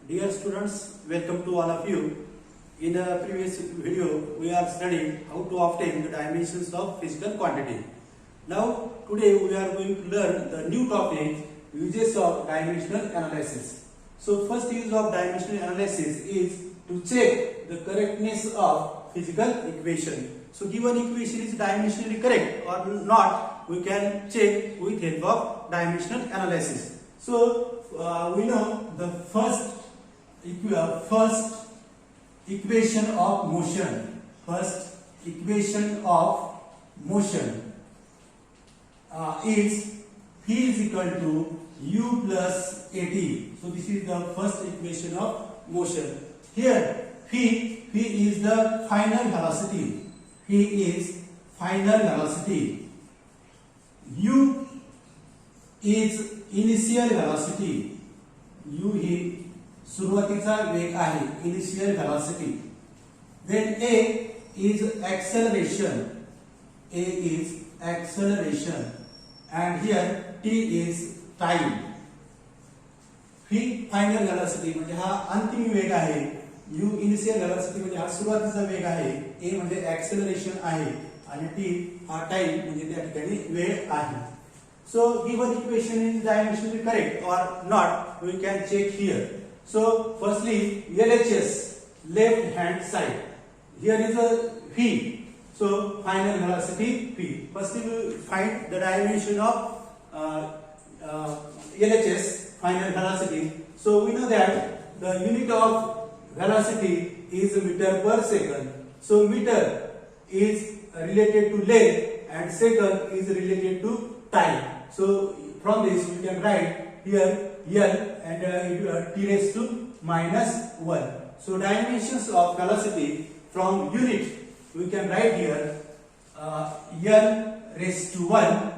Dear students, welcome to all of you. In the previous video, we are studying how to obtain the dimensions of physical quantity. Now, today we are going to learn the new topic, uses of dimensional analysis. So, first use of dimensional analysis is to check the correctness of physical equation. So, given equation is dimensionally correct or not, we can check with help of dimensional analysis. So, we know the first equation of motion. First equation of motion is V is equal to U plus AT. So this is the first equation of motion. Here V is the final velocity. V is final velocity. U is initial velocity. U ही सुरुवातीचा वेग आहे, initial velocity. Then A is acceleration. A is acceleration. And here T is time. V final velocity म्हणजे हा अंतिम वेग आहे. U initial velocity म्हणजे हा सुरुवातीचा वेग आहे. A म्हणजे acceleration आहे आणि T हा टाइम म्हणजे त्या ठिकाणी वेळ आहे. So given equation is dimensionally correct or not, we can check here. So firstly LHS, left hand side. Here is a V. So final velocity V. Firstly we find the dimension of LHS, final velocity. So we know that the unit of velocity is meter per second. So meter is related to length and second is related to time. So from this we can write here L and T raised to minus 1. So dimensions of velocity from unit we can write here L raised to 1,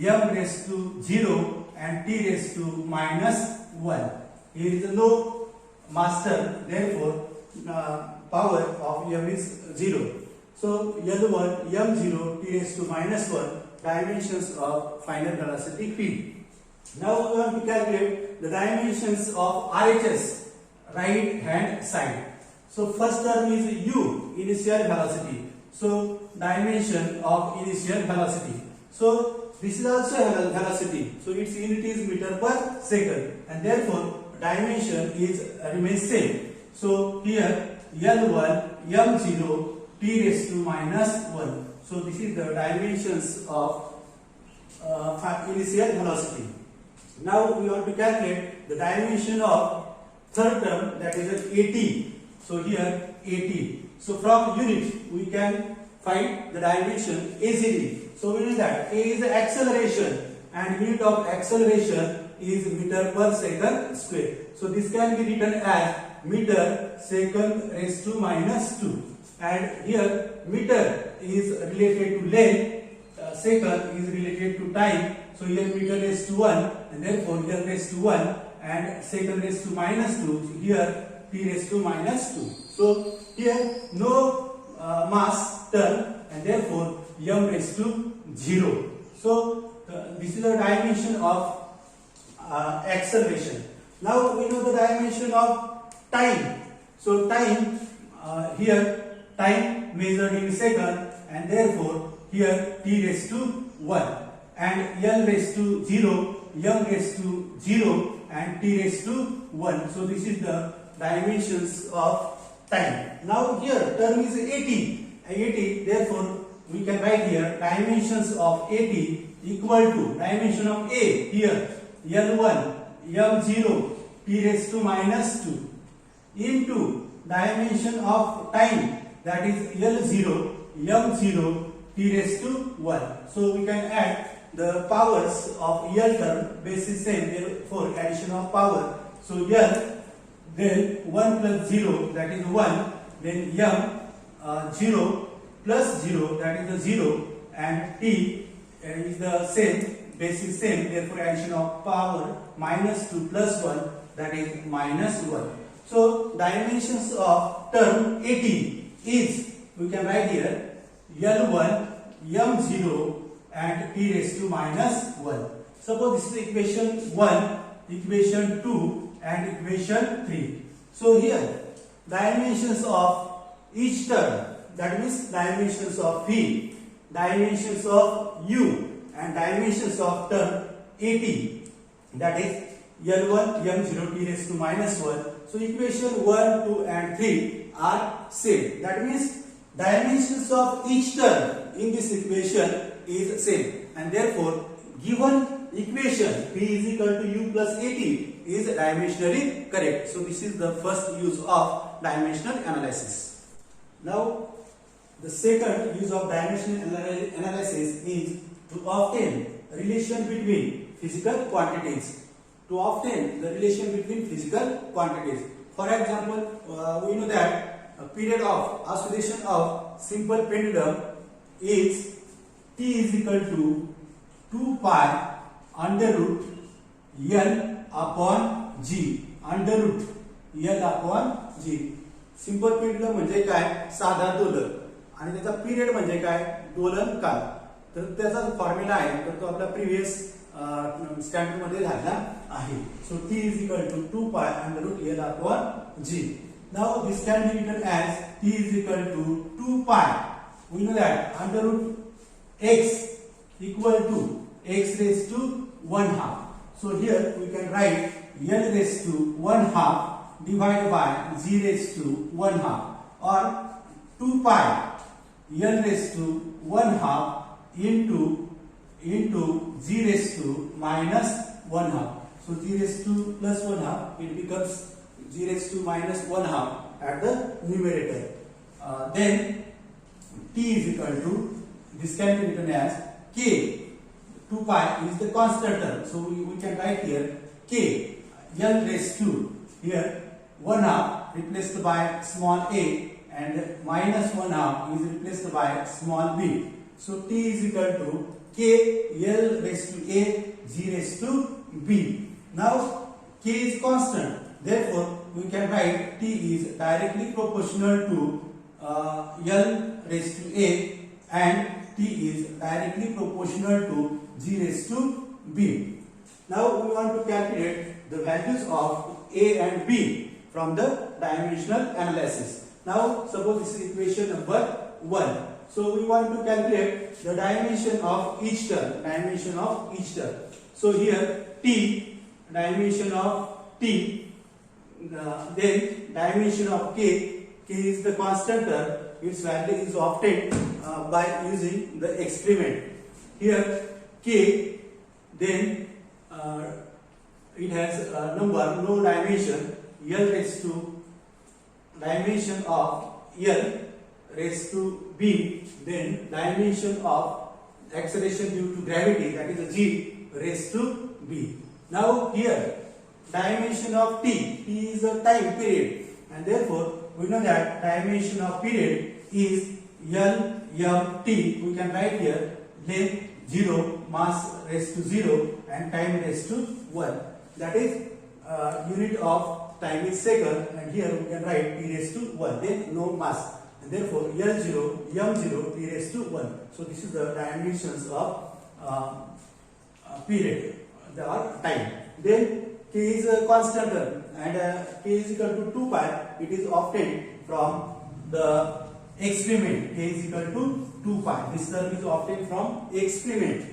M raised to 0 and T raised to minus 1. Here is no mass term, therefore power of M is 0. So L1, M0, T raised to minus 1, dimensions of final velocity V. Now we want to calculate the dimensions of RHS, right hand side. So first term is U, initial velocity. So dimension of initial velocity. So this is also a velocity. So its unit is meter per second and therefore dimension is remains same. So here L1, M0, T raised to minus 1. So this is the dimensions of initial velocity. Now we want to calculate the dimension of third term, that is an AT. So here AT. So from unit we can find the dimension easily. So we know that A is the acceleration and unit of acceleration is meter per second square. So this can be written as meter second raised to minus 2. And here meter is related to length, second is related to time. So here meter raised to 1 and therefore L raised to 1 and second raised to minus 2. So here T raised to minus 2. So here no mass term and therefore M raised to 0. So this is the dimension of acceleration. Now we know the dimension of time. So time here time measured in second and therefore here T raised to 1 and L raised to 0, M raised to 0 and T raised to 1. So this is the dimensions of time. Now here term is 80, therefore we can write here dimensions of 80 equal to dimension of A here L1, M0, T raised to minus 2 into dimension of time, that is L0, M0, T raised to 1. So we can add the powers of L term, base is same, therefore addition of power. So L, then 1 plus 0, that is 1, then M 0 plus 0, that is the 0, and T is the same, base is same, therefore addition of power minus 2 plus 1, that is minus 1. So dimensions of term 80 is, we can write here L1, M0 and T raised to minus 1. Suppose this is equation 1, equation 2 and equation 3. So here dimensions of each term, that means dimensions of v, dimensions of u, and dimensions of term at, that is L1 M0 t raised to minus 1. So equation 1, 2 and 3 are same. That means dimensions of each term in this equation is same, and therefore given equation p is equal to u plus at is dimensionally correct. So this is the first use of dimensional analysis. Now the second use of dimensional analysis is to obtain relation between physical quantities. To obtain the relation between physical quantities. For example, we know that a period of oscillation of simple pendulum is t is equal to 2 pi under root L upon G, under root L upon G. Simple pendulum म्हणजे काय, साधा दोलन, आणि त्याचा period म्हणजे काय, दोलन काल. तर त्याचा फॉर्म्युला आहे, तर तो आपला प्रीवियस स्टँडर्ड मध्ये झाला आहे. सो t is equal to 2 pi under root L upon G. Now this can be written as t is equal to 2 pi. We know that under root x equal to x raised to 1 half. So here we can write L raised to 1 half divided by G raised to 1 half, or 2 pi L raised to 1 half into G raised to minus 1 half. So G raised to plus 1 half, it becomes G raised to minus 1 half at the numerator. Then t is equal to, this can be written as k. 2 pi is the constant term, so we can write here k L raised to, here 1 half replaced by small a, and minus 1 half is replaced by small b. So t is equal to k L raised to a G raised to b. Now k is constant, therefore we can write t is directly proportional to L raised to a, and t is directly proportional to G raised to b. Now we want to calculate the values of a and b from the dimensional analysis. Now suppose this is equation number 1. So we want to calculate the dimension of each term, dimension of each term. So here t, dimension of t, then dimension of k. K is the constant term, its value is obtained by using the experiment. Here k, then it has a number, no dimension, L raised to dimension of L raised to b, then dimension of acceleration due to gravity, that is a G raised to b. Now here dimension of t is a time period, and therefore we know that dimension of period is L m t. We can write here length 0, mass raised to 0, and time raised to 1. That is unit of time is second, and here we can write t raised to 1, then no mass, and therefore L0 m0 t raised to 1. So this is the dimensions of period, the time. Then k is a constant term, and k is equal to 2 pi. It is obtained from the experiment. K is equal to 2 pi. This term is obtained from experiment.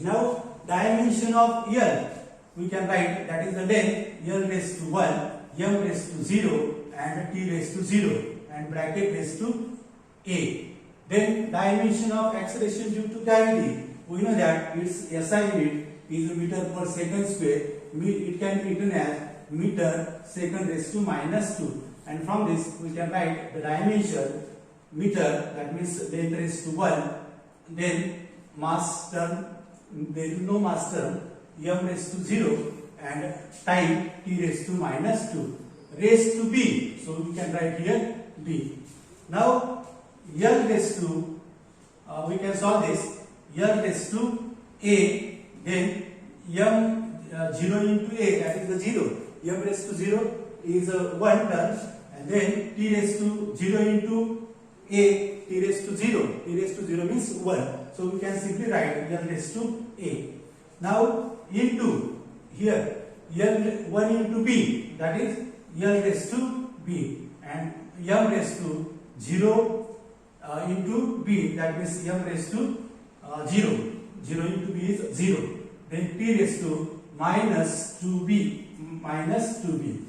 Now dimension of L, we can write, that is the length L raised to 1, m raised to 0, and t raised to 0, and bracket raised to a. Then dimension of acceleration due to gravity, we know that its SI unit is meter per second square. It can be written as meter second raised to minus 2, and from this we can write the dimension meter, that means length raised to 1, then mass term, there is no mass term, m raised to 0, and time t raised to minus 2, raised to b. So we can write here b. Now L raised to, we can solve this, L raised to a, then m 0 into a, that is the 0, m raised to 0 is 1 term, and then t raised to 0 into a, t raised to 0, t raised to 0 means 1. So we can simply write L raised to a. Now into here L1 into b, that is L raised to b, and m raised to 0 into b, that means m raised to 0. 0 into b is 0. Then t raised to minus 2b, minus 2b.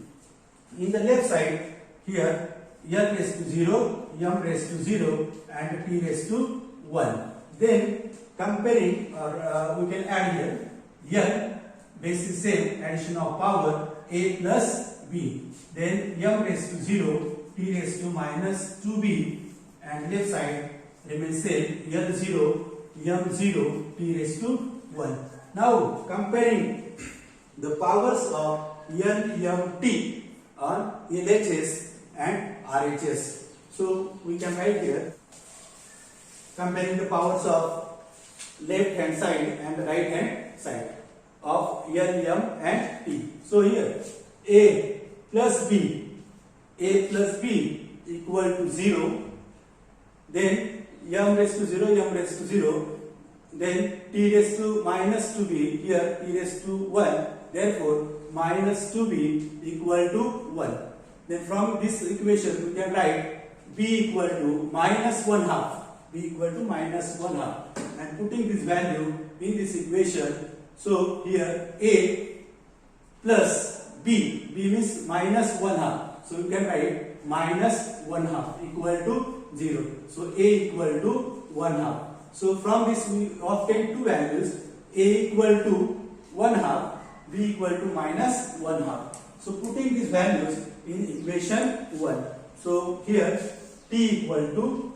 In the left side, here L raised to 0, m raised to 0, and t raised to 1. Then comparing, or we can add here L, base is same, addition of power a plus b. Then m raised to 0, t raised to minus 2b, and left side remains same, L0, m0, t raised to 1. Now comparing the powers of L, m, t on LHS and RHS. So we can write here comparing the powers of left hand side and the right hand side of L, m and t. So here a plus b equal to 0, then m raised to 0, m raised to 0, then t raised to minus 2b, here t raised to 1, therefore minus 2b equal to 1. Then from this equation we can write b equal to minus 1 half, b equal to minus 1 half, and putting this value in this equation, so here a plus b means minus 1 half, so you can write minus 1 half equal to 0. So a equal to 1 half. So from this we obtain two values, a equal to 1 half, b equal to minus 1 half. So putting these values in equation 1. So here t equal to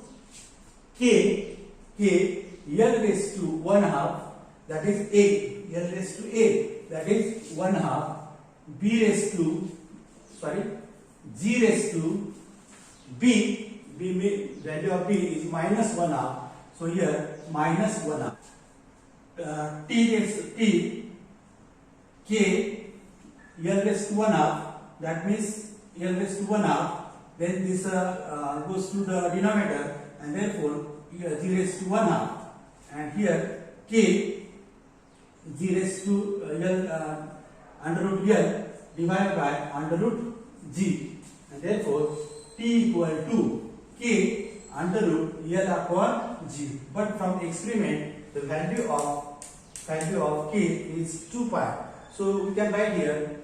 k L raised to 1 half, that is a, L raised to a, that is 1 half, g raised to b, value of b is minus 1 half, so here minus 1 half. T raised to t, k, L raised to 1 half, that means L raised to 1 half, then this goes to the denominator, and therefore g raised to 1 half, and here k, g raised to L under root L divided by under root g, and therefore t equal to k under root L upon g. But from the experiment, the value of k is 2 pi. So we can write here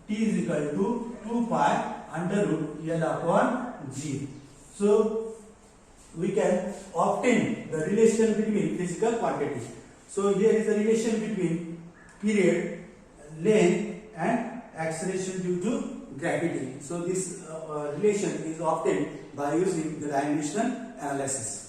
t is equal to 2 pi under root L upon g. So we can obtain the relation between physical quantity. So here is the relation between period, length, and acceleration due to gravity. So this relation is obtained by using the dimensional analysis.